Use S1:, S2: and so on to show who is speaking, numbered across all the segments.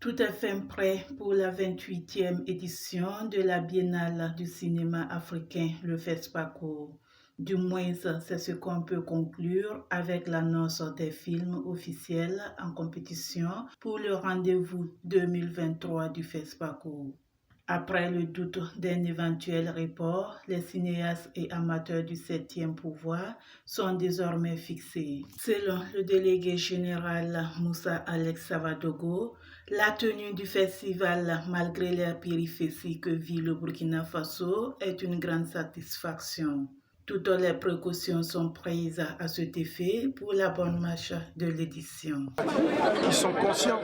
S1: Tout est fin prêt pour la 28e édition de la Biennale du cinéma africain, le FESPACO. Du moins, c'est ce qu'on peut conclure avec l'annonce des films officiels en compétition pour le rendez-vous 2023 du FESPACO. Après le doute d'un éventuel report, les cinéastes et amateurs du 7e pouvoir sont désormais fixés. Selon le délégué général Moussa Alex Savadogo, la tenue du festival, malgré les péripéties que vit le Burkina Faso, est une grande satisfaction. Toutes les précautions sont prises à cet effet pour la bonne marche de l'édition.
S2: Ils sont conscients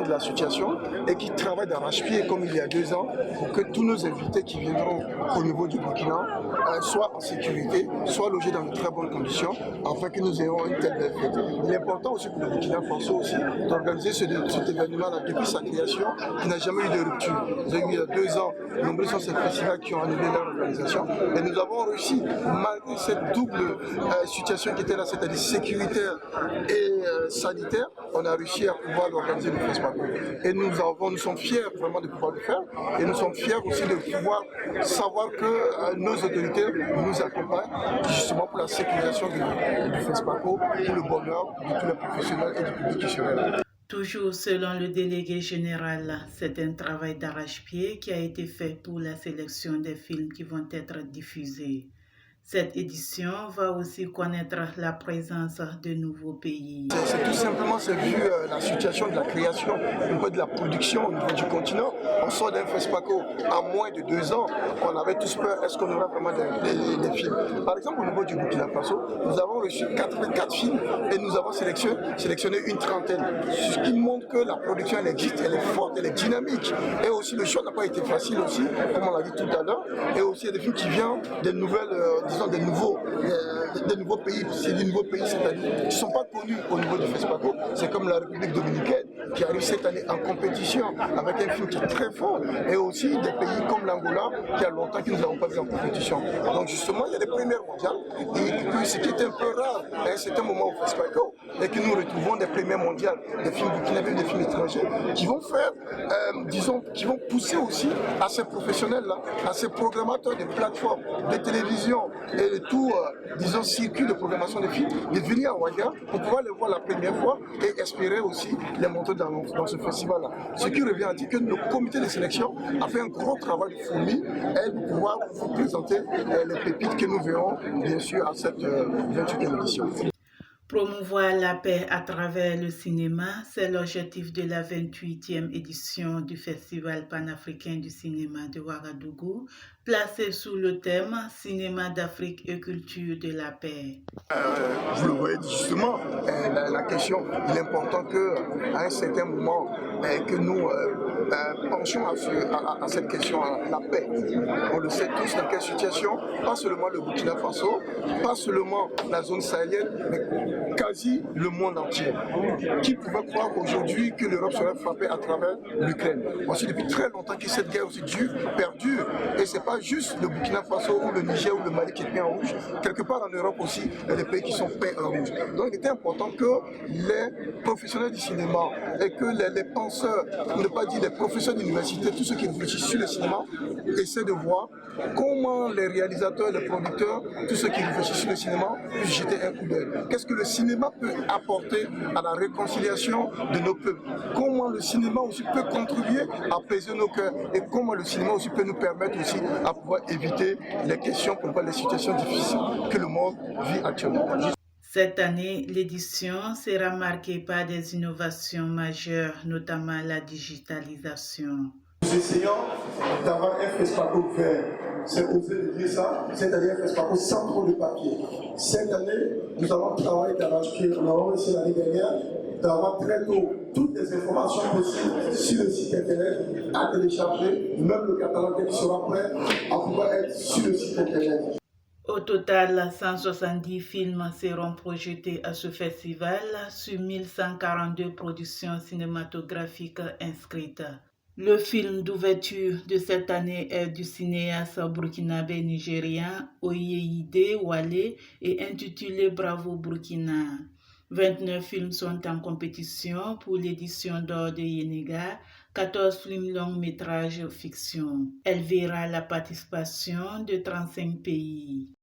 S2: de la situation et qui travaillent d'arrache-pied comme il y a 2 ans pour que tous nos invités qui viendront au niveau du Burkina soient en sécurité, soient logés dans de très bonnes conditions afin que nous ayons une telle belle fête. Il est important aussi pour le Burkina Faso aussi d'organiser cet événement-là depuis sa création qui n'a jamais eu de rupture. Vous avez vu, il y a 2 ans, nombreux sont ces festivals qui ont annulé leur organisation et nous avons réussi, malgré cette double situation qui était là, c'est-à-dire sécuritaire et sanitaire, on a réussi à pouvoir organiser le FESPACO. Et nous sommes fiers vraiment de pouvoir le faire et nous sommes fiers aussi de pouvoir savoir que nos autorités nous accompagnent justement pour la sécurisation du FESPACO, pour le bonheur de tous les professionnels et du public qui sera là.
S1: Toujours selon le délégué général, c'est un travail d'arrache-pied qui a été fait pour la sélection des films qui vont être diffusés. Cette édition va aussi connaître la présence de nouveaux pays.
S2: C'est tout simplement, vu la situation de la création, un peu de la production au niveau du continent. On sort d'un FESPACO à moins de 2 ans, on avait tous peur, est-ce qu'on aura vraiment des films? Par exemple, au niveau du Burkina Faso, nous avons reçu 84 films et nous avons sélectionné une trentaine. Ce qui montre que la production, elle existe, elle est forte, elle est dynamique. Et aussi, le choix n'a pas été facile aussi, comme on l'a dit tout à l'heure. Et aussi, il y a des films qui viennent des nouvelles, des nouveaux pays. C'est des nouveaux pays, c'est-à-dire qui ne sont pas connus au niveau du FESPACO. C'est comme la République dominicaine qui arrive cette année en compétition avec un film qui est très fort. Et aussi des pays comme l'Angola qui a longtemps que nous n'avons pas vu en compétition. Donc justement, il y a des premières mondiales. Et ce qui est un peu rare, c'est un moment au FESPACO et que nous retrouvons des premières mondiales, des films burkinabés, des films étrangers qui vont faire, qui vont pousser aussi à ces professionnels-là, à ces programmateurs de plateformes, de télévision et de tout, circuit de programmation de films, de venir à Ouaga pour pouvoir les voir la première fois et espérer aussi les montrer dans ce festival-là. Ce qui revient à dire que le comité de sélection a fait un gros travail de fourmi et de pouvoir vous présenter les pépites que nous verrons bien sûr à cette 28e édition.
S1: Promouvoir la paix à travers le cinéma, c'est l'objectif de la 28e édition du Festival panafricain du cinéma de Ouagadougou, placé sous le thème « Cinéma d'Afrique et culture de la paix ».
S2: Vous le voyez justement, la question, il est important qu'à un certain moment, que nous penchions à cette question, à la paix. On le sait tous dans quelle situation, pas seulement le Burkina Faso, pas seulement la zone sahélienne, mais quasi le monde entier. Qui pouvait croire aujourd'hui que l'Europe serait frappée à travers l'Ukraine? On sait depuis très longtemps que cette guerre aussi perdure, et c'est pas juste le Burkina Faso ou le Niger ou le Mali qui est peint en rouge, quelque part en Europe aussi, il y a des pays qui sont peints en rouge. Donc il était important que les professionnels du cinéma et que les penseurs, pour ne pas dire les professeurs d'université, tous ceux qui réfléchissent sur le cinéma, essaient de voir comment les réalisateurs, les producteurs, tous ceux qui réfléchissent sur le cinéma, puissent jeter un coup d'œil. Qu'est-ce que le cinéma peut apporter à la réconciliation de nos peuples? Comment le cinéma aussi peut contribuer à apaiser nos cœurs? Et comment le cinéma aussi peut nous permettre aussi à pouvoir éviter les questions, pour ne pas les situations difficiles que le monde vit actuellement.
S1: Cette année, l'édition sera marquée par des innovations majeures, notamment la digitalisation.
S2: Nous essayons d'avoir un FESPACO vert, c'est osé de dire ça, c'est-à-dire un FESPACO sans trop de papier. Cette année, nous allons travailler d'arrache-pied, on a réussi l'année dernière d'avoir très tôt toutes les informations possibles sur le site internet à télécharger, même le catalogue qui sera prêt à pouvoir être sur le site internet.
S1: Au total, 170 films seront projetés à ce festival sur 1142 productions cinématographiques inscrites. Le film d'ouverture de cette année est du cinéaste burkinabé nigérien Oyeyide Wale et intitulé Bravo Burkina. 29 films sont en compétition pour l'édition d'or de Yenega, 14 films longs métrages fiction. Elle verra la participation de 35 pays.